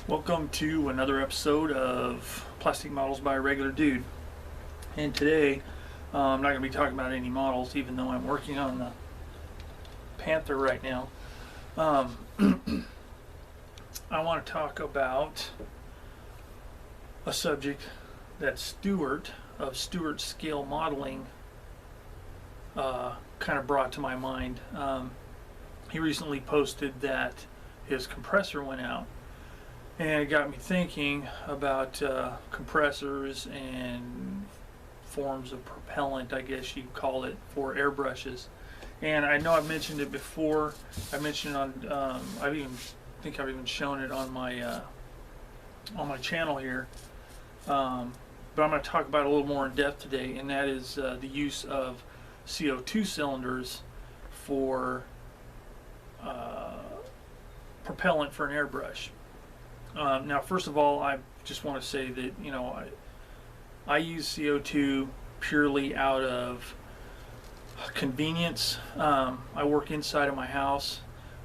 Welcome to another episode of Plastic Models by a Regular Dude. And today, I'm not going to be talking about any models, even though I'm working on the Panther right now. I want to talk about a subject that Stuart of Stuart Scale Modeling kind of brought to my mind. He recently posted that his compressor went out. And it got me thinking about compressors and forms of propellant, I guess you'd call it, for airbrushes. And I know I've mentioned it before. I mentioned it on, I've even shown it on my channel here. But I'm going to talk about it a little more in depth today, and that is the use of CO2 cylinders for propellant for an airbrush. Now, first of all, I just want to say that, I use CO2 purely out of convenience. I work inside of my house.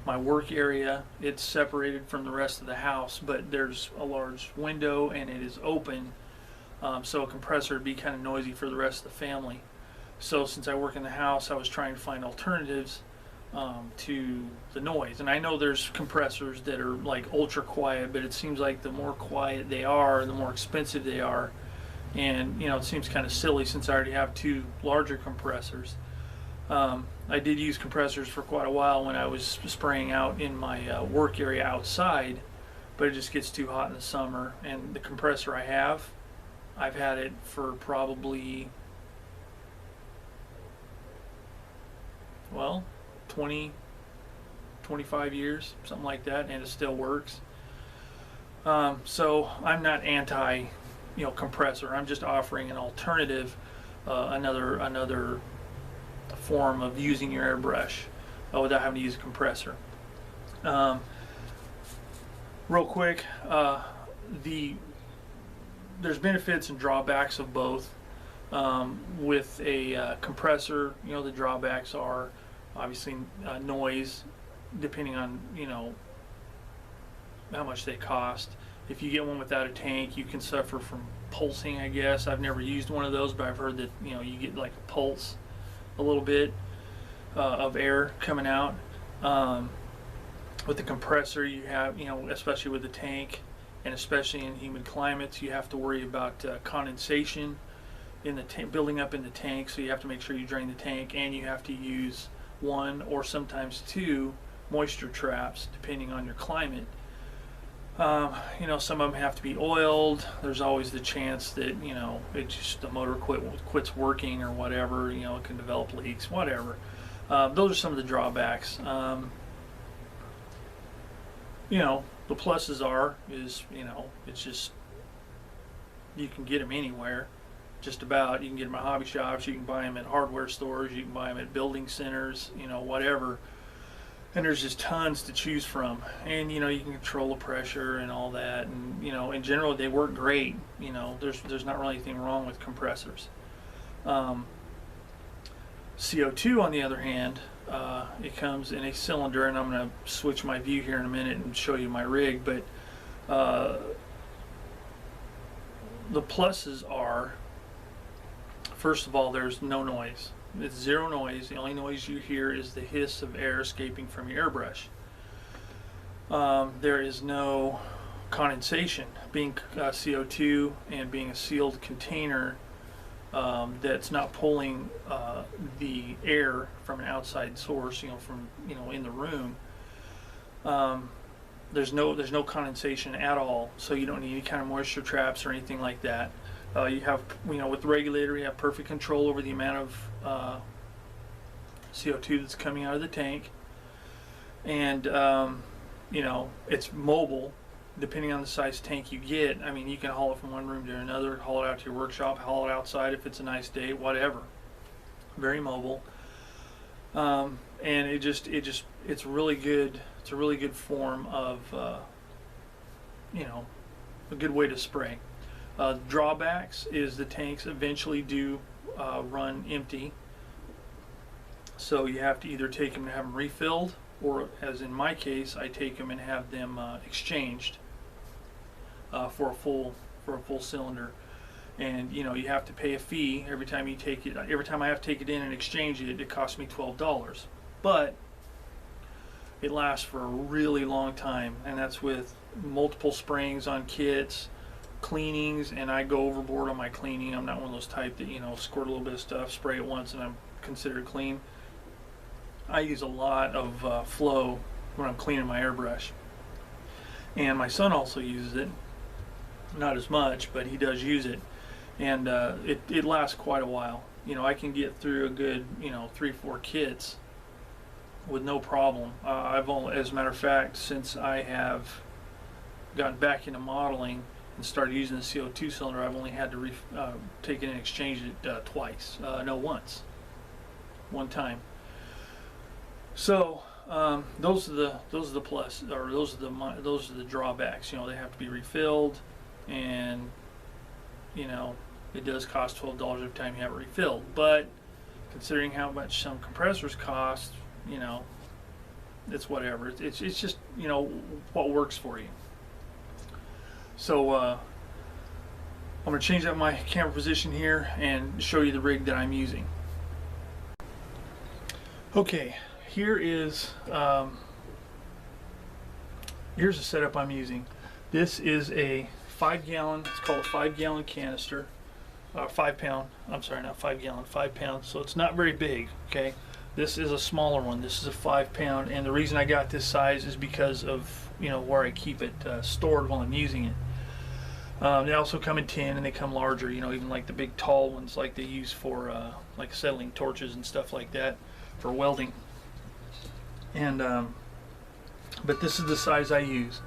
My work area, it's separated from the rest of the house, but there's a large window and it is open, so a compressor would be kind of noisy for the rest of the family. So since I work in the house, I was trying to find alternatives to the noise. And I know there's compressors that are like ultra quiet, but it seems like the more quiet they are, the more expensive they are. And it seems kind of silly since I already have two larger compressors. I did use compressors for quite a while when I was spraying out in my work area outside, but it just gets too hot in the summer. And the compressor I've had it for probably, 20, 25 years, something like that, and it still works. So I'm not anti, compressor. I'm just offering an alternative, another form of using your airbrush without having to use a compressor. Real quick, there's benefits and drawbacks of both. With a compressor, the drawbacks are obviously noise, depending on how much they cost. If you get one without a tank, you can suffer from pulsing, I guess. I've never used one of those, but I've heard that you get like a pulse, a little bit of air coming out. With the compressor, you have especially with the tank, and especially in humid climates, you have to worry about condensation in the building up in the tank. So you have to make sure you drain the tank, and you have to use one or sometimes two moisture traps depending on your climate. Some of them have to be oiled. There's always the chance that the motor quits working or whatever. It can develop leaks, whatever. Those are some of the drawbacks. The pluses it's just you can get them anywhere. Just about. You can get them at hobby shops, you can buy them at hardware stores, you can buy them at building centers, whatever. And there's just tons to choose from. And you can control the pressure and all that, and in general they work great. There's not really anything wrong with compressors. CO2 on the other hand, it comes in a cylinder, and I'm going to switch my view here in a minute and show you my rig, but the pluses are, first of all, there's no noise. It's zero noise. The only noise you hear is the hiss of air escaping from your airbrush. There is no condensation. Being CO2 and being a sealed container that's not pulling the air from an outside source, from in the room. There's no condensation at all, so you don't need any kind of moisture traps or anything like that. You have, with the regulator, you have perfect control over the amount of CO2 that's coming out of the tank, and it's mobile. Depending on the size tank you get, I mean, you can haul it from one room to another, haul it out to your workshop, haul it outside if it's a nice day, whatever. Very mobile, and it's really good. It's a really good form of a good way to spray. Drawbacks is the tanks eventually do run empty, so you have to either take them and have them refilled, or as in my case, I take them and have them exchanged. for a full cylinder. And you know, you have to pay a fee every time you take it. Every time I have to take it in and exchange it, it costs me $12. But it lasts for a really long time, and that's with multiple sprayings on kits, cleanings, and I go overboard on my cleaning. I'm not one of those type that, you know, squirt a little bit of stuff, spray it once, and I'm considered clean. I use a lot of flow when I'm cleaning my airbrush. And my son also uses it. Not as much, but he does use it. And it lasts quite a while. You know, I can get through a good, you know, 3-4 kits with no problem. I've only, as a matter of fact, since I have gotten back into modeling and started using the CO2 cylinder, I've only had to take it and exchange it twice. No, once. One time. So those are the plus, or those are the drawbacks. You know, they have to be refilled, and you know, it does cost $12 every time you have it refilled. But considering how much some compressors cost, you know, it's whatever. It's just, you know, what works for you. So I'm going to change up my camera position here and show you the rig that I'm using. Okay, here's the setup I'm using. This is a 5-gallon, it's called a 5-gallon canister. 5 pound, I'm sorry, not 5 gallon, 5 pounds. So it's not very big, okay? This is a smaller one. This is a 5 pound, and the reason I got this size is because of, you know, where I keep it stored while I'm using it. They also come in tin, and they come larger, you know, even like the big tall ones like they use for like acetylene torches and stuff like that for welding. And but this is the size I use.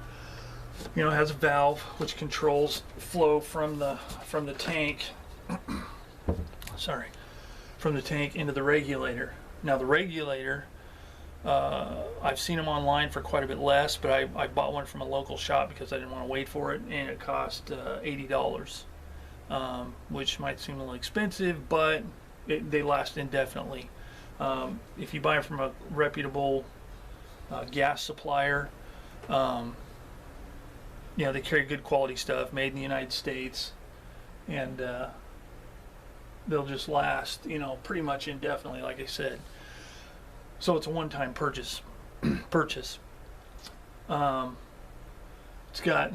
You know, it has a valve which controls flow from the tank sorry, from the tank into the regulator. Now the regulator, I've seen them online for quite a bit less, but I bought one from a local shop because I didn't want to wait for it, and it cost $80, which might seem a little expensive, but they last indefinitely. If you buy them from a reputable gas supplier, you know, they carry good quality stuff, made in the United States, and they'll just last, you know, pretty much indefinitely, like I said. So it's a one-time purchase. It's got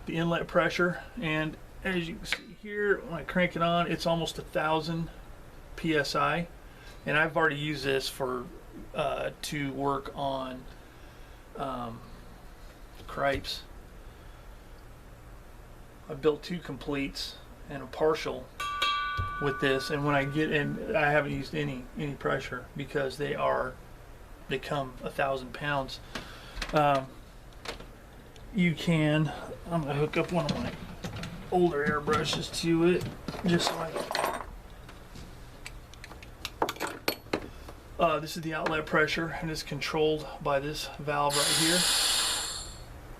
the inlet pressure, and as you can see here, when I crank it on, it's almost 1,000 psi, and I've already used this for to work on cripes. I built 2 completes and a partial with this, and when I get in, I haven't used any pressure because they come 1,000 pounds. You can, I'm gonna hook up one of my older airbrushes to it just so this is the outlet pressure, and it's controlled by this valve right here.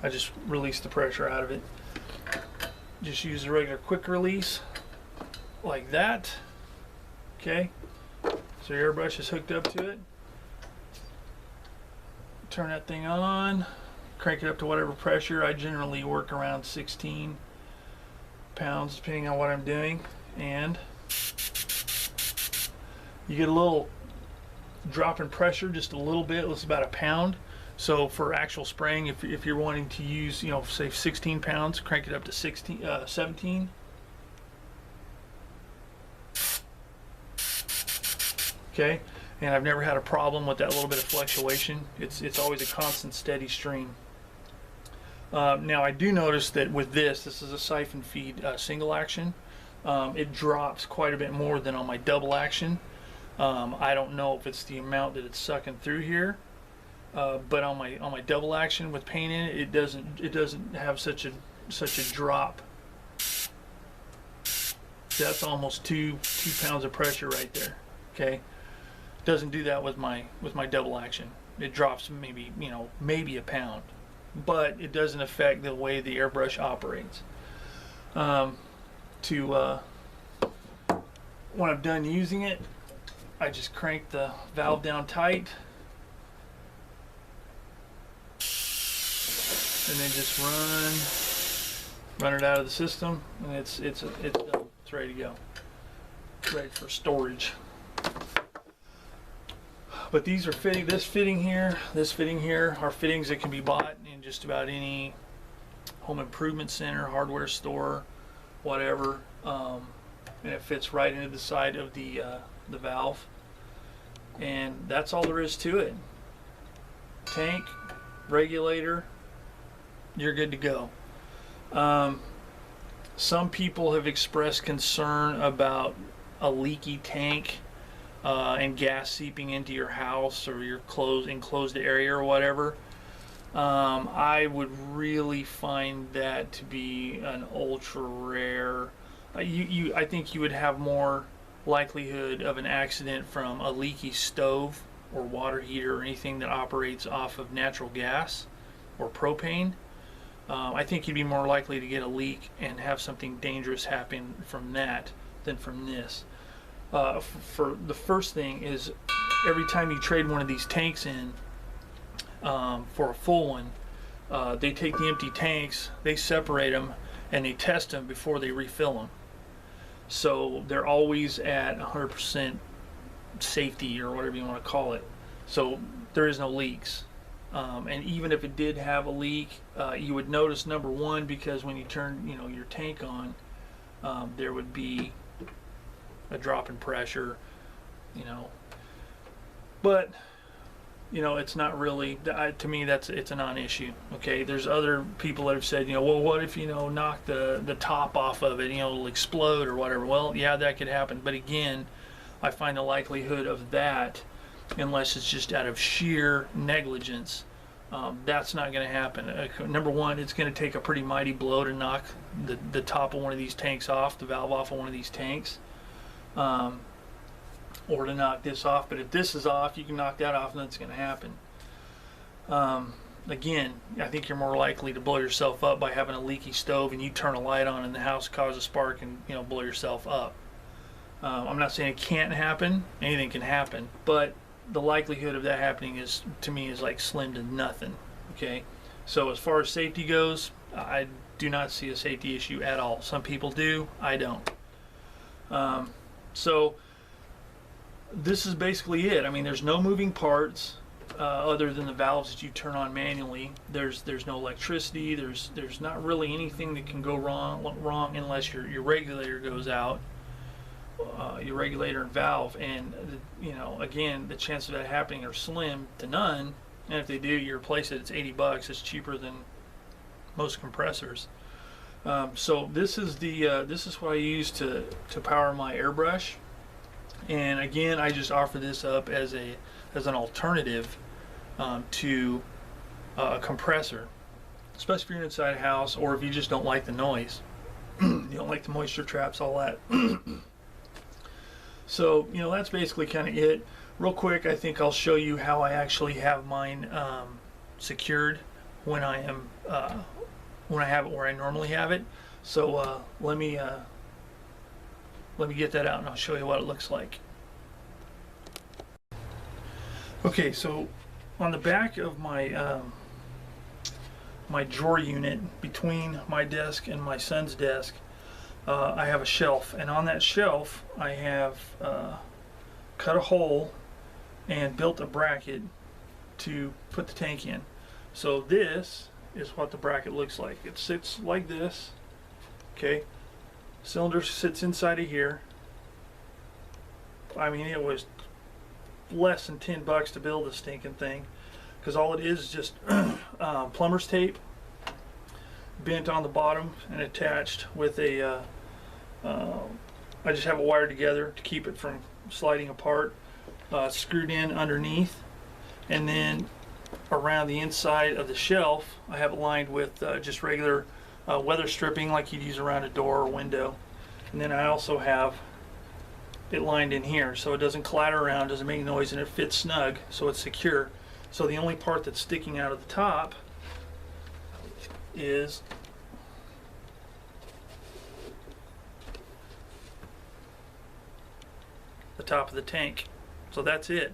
I just released the pressure out of it. Just use a regular quick release like that. Okay, so your airbrush is hooked up to it. Turn that thing on, crank it up to whatever pressure. I generally work around 16 pounds depending on what I'm doing, and you get a little drop in pressure, just a little bit. It's about 1 pound. So for actual spraying, if you're wanting to use, you know, say 16 pounds, crank it up to 17. Okay, and I've never had a problem with that little bit of fluctuation. It's always a constant, steady stream. Now I do notice that with this is a siphon feed single action. It drops quite a bit more than on my double action. I don't know if it's the amount that it's sucking through here. But on my double action with paint in it, it doesn't have such a drop. That's almost 2 pounds of pressure right there. Okay, doesn't do that with my double action. It drops maybe, you know, maybe 1 pound, but it doesn't affect the way the airbrush operates. When I'm done using it, I just crank the valve down tight. And then just run run it out of the system, and it's done. It's ready to go. It's ready for storage. But these are fitting. This fitting here are fittings that can be bought in just about any home improvement center, hardware store, whatever, and it fits right into the side of the valve, and that's all there is to it. Tank, regulator, you're good to go. Some people have expressed concern about a leaky tank and gas seeping into your house or your enclosed area or whatever. I would really find that to be an ultra rare. I think you would have more likelihood of an accident from a leaky stove or water heater or anything that operates off of natural gas or propane. I think you'd be more likely to get a leak and have something dangerous happen from that than from this. For the first thing is, every time you trade one of these tanks in for a full one, they take the empty tanks, they separate them, and they test them before they refill them. So they're always at 100% safety, or whatever you want to call it. So there is no leaks. And even if it did have a leak, you would notice, number one, because when you turn your tank on, there would be a drop in pressure, but it's not really, to me, it's a non-issue. Okay, there's other people that have said, well, what if knock the top off of it, it'll explode or whatever. Well, yeah, that could happen, but again, I find the likelihood of that, unless it's just out of sheer negligence, that's not going to happen. Number one, it's going to take a pretty mighty blow to knock the top of one of these tanks off, the valve off of one of these tanks, or to knock this off. But if this is off, you can knock that off, and that's going to happen. Again, I think you're more likely to blow yourself up by having a leaky stove and you turn a light on in the house, cause a spark, and blow yourself up. I'm not saying it can't happen. Anything can happen, but the likelihood of that happening is, to me, is like slim to nothing. Okay, so as far as safety goes, I do not see a safety issue at all. Some people do, I don't. So this is basically it. I mean, there's no moving parts other than the valves that you turn on manually. There's no electricity. There's not really anything that can go wrong unless your regulator goes out. Your regulator and valve, and again, the chances of that happening are slim to none. And if they do, you replace it. It's $80. It's cheaper than most compressors. So this is what I use to power my airbrush. And again, I just offer this up as an alternative to a compressor, especially if you're inside a house, or if you just don't like the noise. You don't like the moisture traps, all that. So, that's basically kind of it. Real quick, I think I'll show you how I actually have mine secured when I have it where I normally have it. So let me get that out, and I'll show you what it looks like. Okay, so on the back of my my drawer unit between my desk and my son's desk, I have a shelf, and on that shelf I have cut a hole and built a bracket to put the tank in. So this is what the bracket looks like. It sits like this. Okay, cylinder sits inside of here. I mean, it was less than $10 to build this stinking thing, because all it is just plumber's tape bent on the bottom and attached with a I just have it wired together to keep it from sliding apart, screwed in underneath, and then around the inside of the shelf I have it lined with just regular weather stripping, like you'd use around a door or window. And then I also have it lined in here so it doesn't clatter around, doesn't make noise, and it fits snug, so it's secure. So the only part that's sticking out of the top is the top of the tank. So that's it.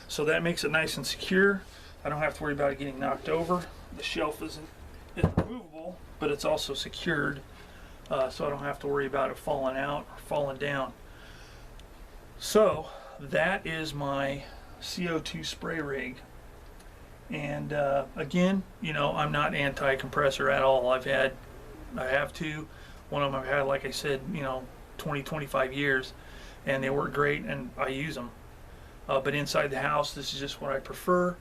So that makes it nice and secure. I don't have to worry about it getting knocked over. The shelf isn't is removable, but it's also secured, so I don't have to worry about it falling out or falling down. So that is my CO2 spray rig. And again, you know, I'm not anti-compressor at all. I have two. One of them I've had, like I said, you know, 20, 25 years, and they work great, and I use them. But inside the house, this is just what I prefer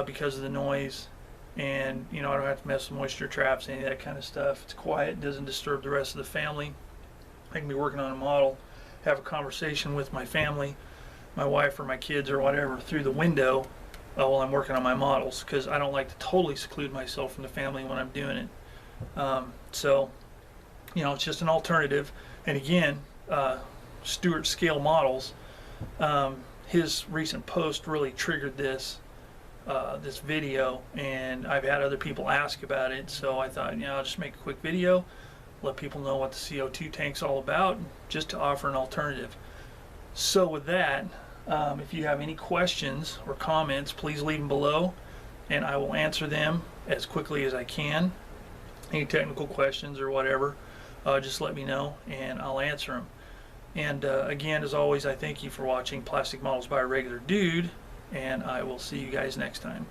because of the noise, and you know, I don't have to mess with moisture traps, any of that kind of stuff. It's quiet, doesn't disturb the rest of the family. I can be working on a model, have a conversation with my family, my wife or my kids or whatever, through the window while I'm working on my models, because I don't like to totally seclude myself from the family when I'm doing it. So, you know, it's just an alternative. And again, Stuart Scale Models, his recent post really triggered this video, and I've had other people ask about it, so I thought, you know, I'll just make a quick video, let people know what the CO2 tank's all about, just to offer an alternative. So with that, if you have any questions or comments, please leave them below, and I will answer them as quickly as I can. Any technical questions or whatever, just let me know and I'll answer them. And again, as always, I thank you for watching Plastic Models by a Regular Dude, and I will see you guys next time.